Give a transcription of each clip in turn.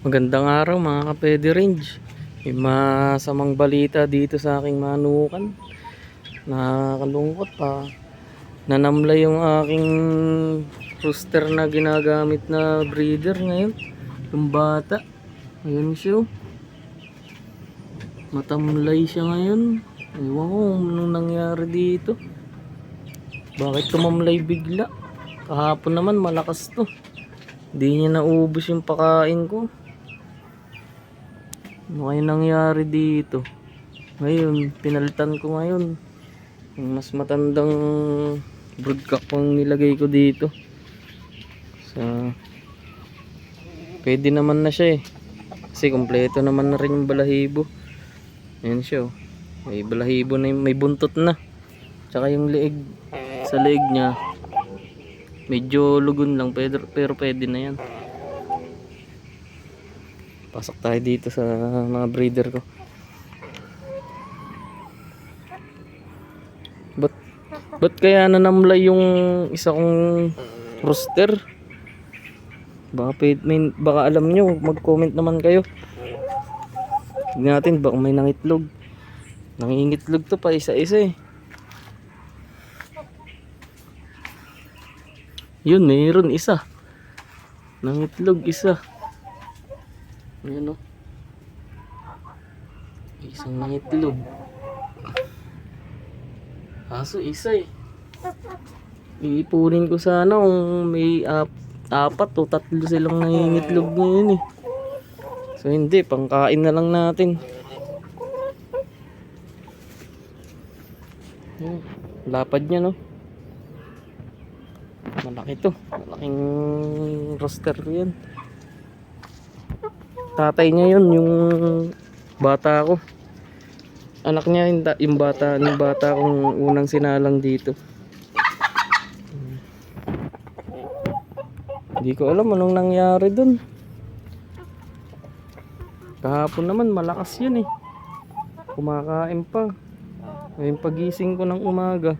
Magandang araw mga kapede range. May masamang balita dito sa aking manukan. Nakakalungkot pa. Nanamla yung aking rooster na ginagamit na breeder ngayon. Yung bata. Ayun siya. Matamlay siya ngayon. Ewan ko kung anong nangyari dito. Bakit tumamlay bigla? Kahapon naman malakas to. Hindi niya naubos yung pakain ko. Ano kaya nangyari dito? Ngayon, pinalitan ko ngayon. Yung mas matandang broodcock ang nilagay ko dito. So, pwede naman na siya eh. Kasi kompleto naman na rin yung balahibo. Ayan siya oh. May balahibo na may buntot na. Tsaka yung leeg. Sa leeg niya, medyo lugon lang. Pero pwede na yan. Pasok tayo dito sa mga breeder ko. Ba't kaya nanamlay yung isa kong rooster? Baka alam nyo, mag-comment naman kayo. Tignan natin baka may nangitlog. Nangingitlog to pa isa-isa eh. Yun, mayroon isa. Nangitlog isa. Ayan o. Isang nangitlog. Kaso isa eh. Iipunin ko sana kung may apat o tatlo silang nangingitlog ngayon eh. So hindi, pangkain na lang natin. Lapad niya no. Malaki to. Malaking rooster ko yan. Tatay niya yun, yung bata ko. Anak niya yung bata kong unang sinalang dito. Hindi ko alam anong nangyari dun. Kahapon naman malakas yun eh. Kumakain pa. Ngayong pagising ko ng umaga,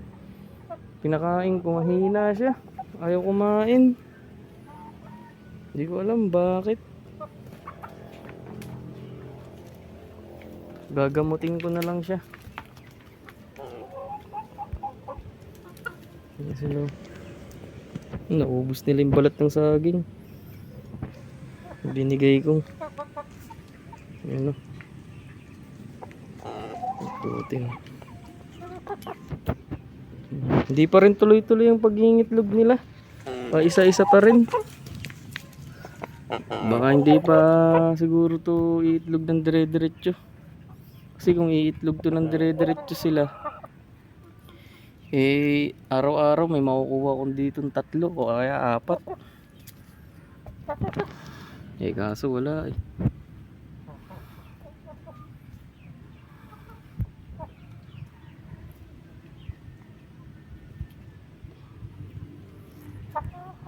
pinakain ko, mahina siya. Ayaw kumain. Hindi ko alam bakit. Gagamutin ko na lang siya. Ayan sila. Naubos nila yung balat ng saging. Binigay ko. Ayan o. Putin. Hindi pa rin tuloy-tuloy yung pag-iingitlog nila. Isa-isa pa rin. Baka hindi pa siguro to iitlog ng dire-diretso. Kasi kung iitlog to ng dire-diretso sila, eh araw-araw may makukuha kong dito 3 o kaya 4. Eh kaso wala eh.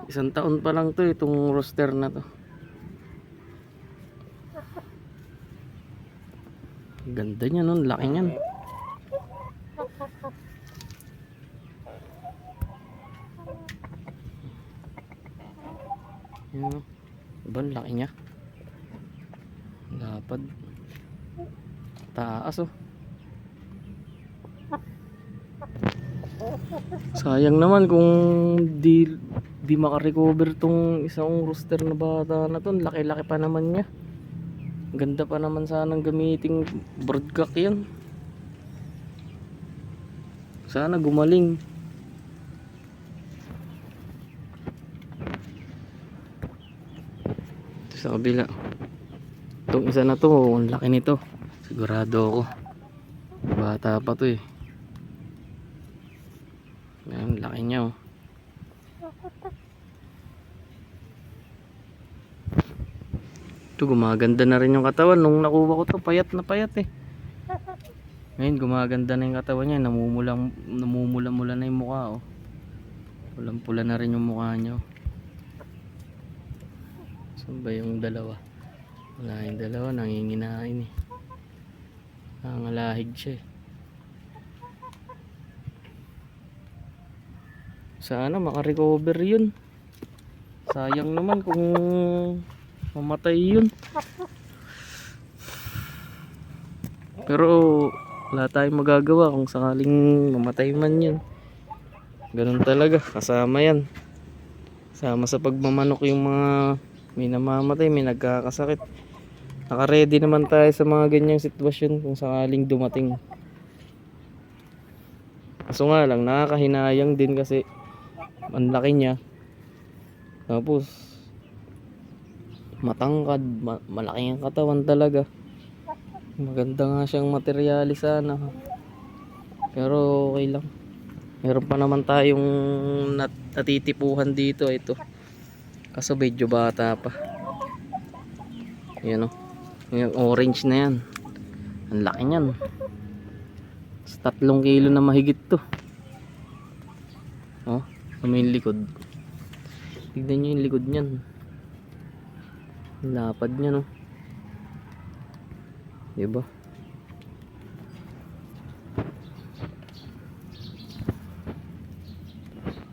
Isang taon pa lang to itong rooster na to. Ganda niya nun, laki niyan. Yan, ibang laki niya. Lapad. Taas oh. Sayang naman kung di makarecover tong isang rooster na bata na to. Laki-laki pa naman niya. Ganda pa naman sanang gamiting broodcock yan. Sana gumaling. Ito sa kabila. Itong isa na to, ang laki nito. Sigurado ako. Bata pa to eh. Ayan, laki niya oh. Ito gumaganda na rin yung katawan. Nung nakuha ko to, payat na payat eh. Ngayon gumaganda na yung katawan niya. Namumula-mula na yung mukha oh. Pulang-pula na rin yung mukha niya oh. Saan ba yung dalawa? Wala yung dalawa, nanginginain eh. Nangalahig siya eh. Sana makarecover yun. Sayang naman kung mamatay yun. Pero wala tayong magagawa kung sakaling mamatay man yun. Ganun talaga, kasama yan. Sama sa pagmamanok yung mga may namamatay, may nagkakasakit. Naka-ready naman tayo sa mga ganyang sitwasyon kung sakaling dumating. Kaso nga lang, nakakahinayang din kasi ang laki niya. Tapos matangkad, malaki ang katawan talaga. Maganda nga siyang materyales sana. Pero okay lang. Meron pa naman tayong natitipuhan dito. Ito. Kaso medyo bata pa. Yan o. Yung orange na yan. Ang laki niyan. 3 kilo na mahigit to. Oh, may likod. Tignan nyo yung likod niyan. Lapad niya, no? Diba?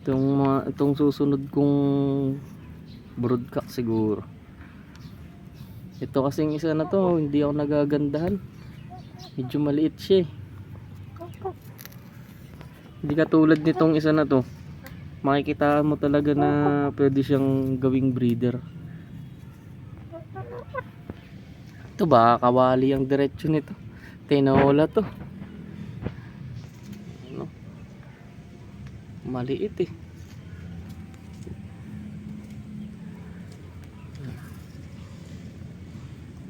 Itong susunod kong broodcock siguro. Ito kasing isa na to, hindi ako nagagandahan. Medyo maliit siya eh. Hindi katulad nitong isa na to. Makikita mo talaga na pwede siyang gawing breeder. Ito ba kawali ang diretsyo nito? Tinola to. Ano? Maliit eh.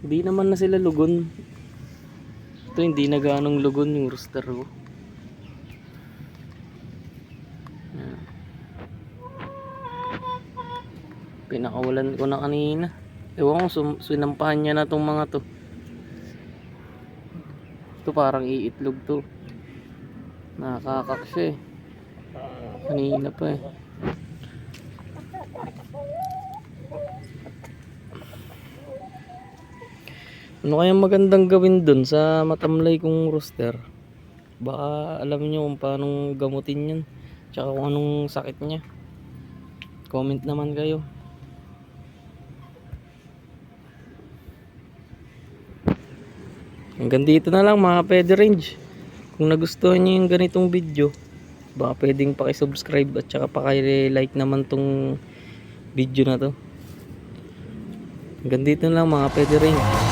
Hindi naman na sila lugon. Ito hindi na ganong lugon yung rooster ko. Pinakawalan ko na kanina. Ewan ko, sinampahan niya na tong mga to. Ito parang iitlog to. Nakakak siya eh. Kanina pa eh. Ano kayang magandang gawin dun sa matamlay kong rooster? Baka alam nyo kung paano gamutin yun. Tsaka kung anong sakit niya. Comment naman kayo. Hanggang dito na lang mga pwede range. Kung nagustuhan nyo yung ganitong video, baka pwedeng pakisubscribe at saka pakilike naman tong video na to. Hanggang dito na lang mga pwede range.